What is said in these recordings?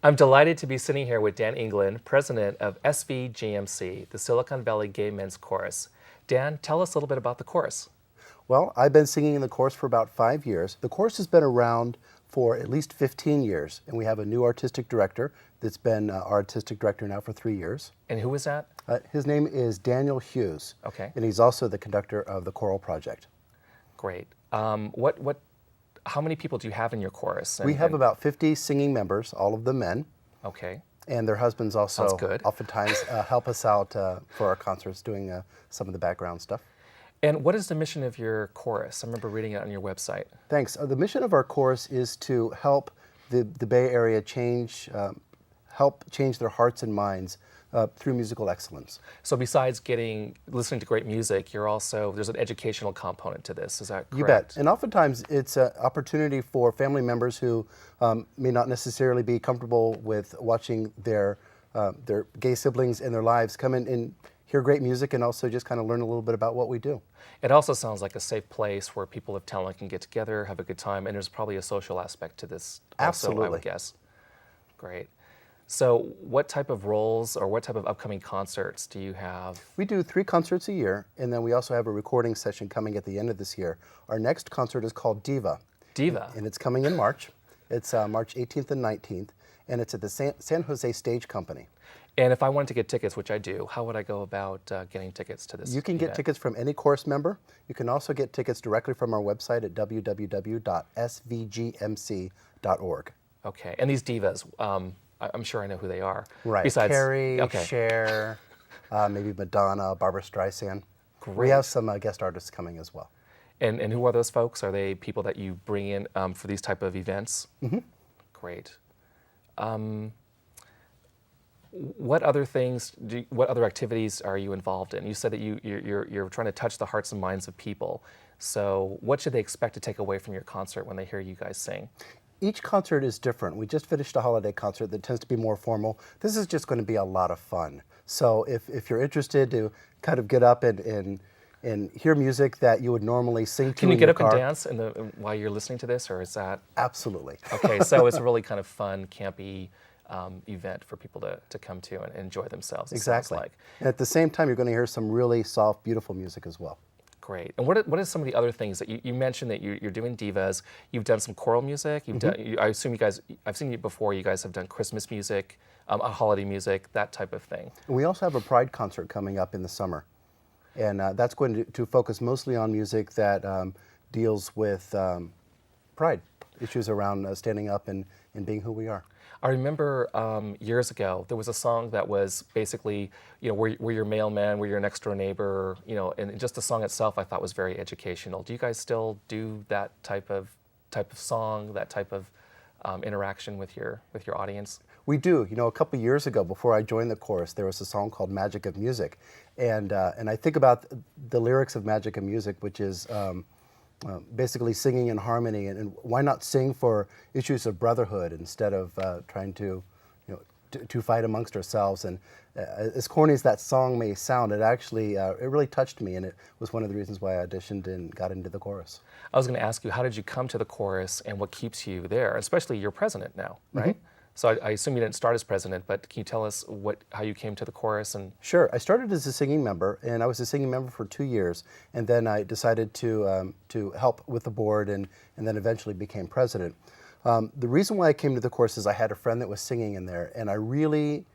I'm delighted to be sitting here with Dan England, president of SVGMC, the Silicon Valley Gay Men's Chorus. Dan, tell us a little bit about the chorus. Well, I've been singing in the chorus for about 5 years. The chorus has been around for at least 15 years, and we have a new artistic director that's been our artistic director now for 3 years. And who is that? His name is Daniel Hughes, Okay. and he's also the conductor of the choral project. Great. How many people do you have in your chorus? We have about 50 singing members, all of them men, Okay. and their husbands also Sounds good. oftentimes help us out for our concerts, doing some of the background stuff. And what is the mission of your chorus? I remember reading it on your website. Thanks. The mission of our chorus is to help the Bay Area help change their hearts and minds through musical excellence. So besides listening to great music, there's an educational component to this. Is that correct? You bet. And oftentimes it's an opportunity for family members who may not necessarily be comfortable with watching their gay siblings in their lives come in and hear great music and also just kind of learn a little bit about what we do. It also sounds like a safe place where people of talent can get together, have a good time, and there's probably a social aspect to this also, Absolutely. I would guess. Great. So what type of roles or what type of upcoming concerts do you have? We do 3 concerts a year, and then we also have a recording session coming at the end of this year. Our next concert is called Diva. Diva? And it's coming in March. It's March 18th and 19th, and it's at the San Jose Stage Company. And if I wanted to get tickets, which I do, how would I go about getting tickets to this You can get event? tickets from any chorus member. You can also get tickets directly from our website at www.svgmc.org. Okay. And these divas, I'm sure I know who they are. Right. Besides, Carrie, okay. Cher, maybe Madonna, Barbara Streisand. We Great. have some guest artists coming as well. And who are those folks? Are they people that you bring in for these type of events? Mm-hmm. Great. What other activities are you involved in? You said that you're trying to touch the hearts and minds of people. So what should they expect to take away from your concert when they hear you guys sing? Each concert is different. We just finished a holiday concert that tends to be more formal. This is just going to be a lot of fun. So if you're interested to kind of get up and hear music that you would normally sing to Can you in get your up car. and dance while you're listening to this, or is that? Absolutely. Okay, so it's a really kind of fun, campy event for people to come to and enjoy themselves. It sounds Exactly. like. And at the same time, you're going to hear some really soft, beautiful music as well. Great. And what are some of the other things that you mentioned that you're doing divas? You've done some choral music. You've done. I assume you guys. I've seen you before. You guys have done Christmas music, a holiday music, that type of thing. And we also have a Pride concert coming up in the summer. And that's going to focus mostly on music that deals with pride, issues around standing up and being who we are. I remember years ago there was a song that was basically, we're your mailman, we're your next door neighbor, and just the song itself I thought was very educational. Do you guys still do that type of song, that type of interaction with your audience? We do. A couple of years ago, before I joined the chorus, there was a song called Magic of Music. And I think about the lyrics of Magic of Music, which is basically singing in harmony. And why not sing for issues of brotherhood instead of trying to fight amongst ourselves? And as corny as that song may sound, it actually, it really touched me. And it was one of the reasons why I auditioned and got into the chorus. I was going to ask you, how did you come to the chorus and what keeps you there? Especially you're president now, right? Mm-hmm. So I assume you didn't start as president, but can you tell us how you came to the chorus? And Sure. I started as a singing member, and I was a singing member for 2 years, and then I decided to help with the board, and then eventually became president. The reason why I came to the chorus is I had a friend that was singing in there, and I really,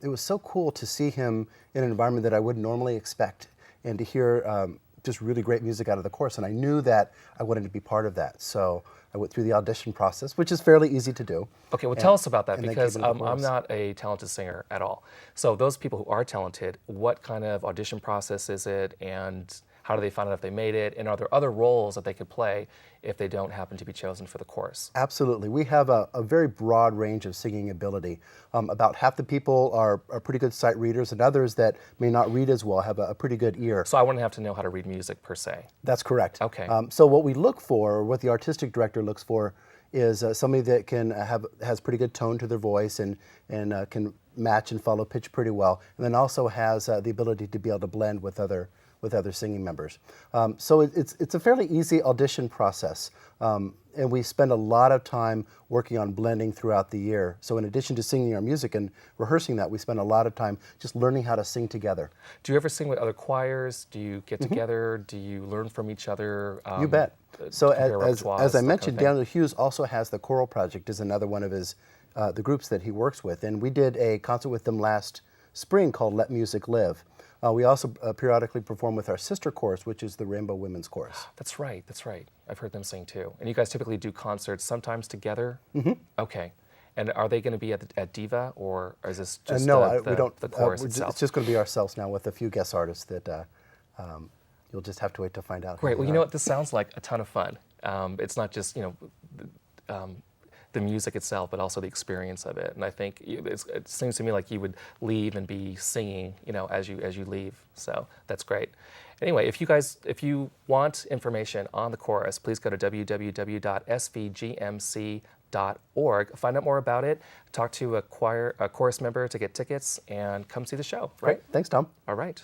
it was so cool to see him in an environment that I wouldn't normally expect, and to hear just really great music out of the chorus, and I knew that I wanted to be part of that. So I went through the audition process, which is fairly easy to do. Okay, well, tell us about that, because I'm chorus. not a talented singer at all. So those people who are talented, what kind of audition process is it, and how do they find out if they made it, and are there other roles that they could play if they don't happen to be chosen for the chorus? Absolutely. We have a very broad range of singing ability. About half the people are pretty good sight readers, and others that may not read as well have a pretty good ear. So I wouldn't have to know how to read music per se. That's correct. Okay. So what we look for, or what the artistic director looks for, is somebody that has pretty good tone to their voice and can match and follow pitch pretty well, and then also has the ability to be able to blend with other with other singing members. So it's a fairly easy audition process. And we spend a lot of time working on blending throughout the year. So in addition to singing our music and rehearsing that, we spend a lot of time just learning how to sing together. Do you ever sing with other choirs? Do you get together? Do you learn from each other? You bet. So as I mentioned, kind of Daniel Hughes also has the Choral Project as another one of his the groups that he works with. And we did a concert with them last spring called Let Music Live. We also periodically perform with our sister chorus, which is the Rainbow Women's Chorus. That's right, that's right. I've heard them sing too. And you guys typically do concerts sometimes together? Okay. And are they going to be at Diva, or is this just we don't. the chorus itself? It's just going to be ourselves now with a few guest artists that you'll just have to wait to find out. Great. Well, you know what? This sounds like a ton of fun. It's not just, the music itself, but also the experience of it. And I think it seems to me like you would leave and be singing, as you leave. So that's great. Anyway, if you want information on the chorus, please go to www.svgmc.org. Find out more about it. Talk to a chorus member to get tickets, and come see the show. Right? Great. Thanks, Tom. All right.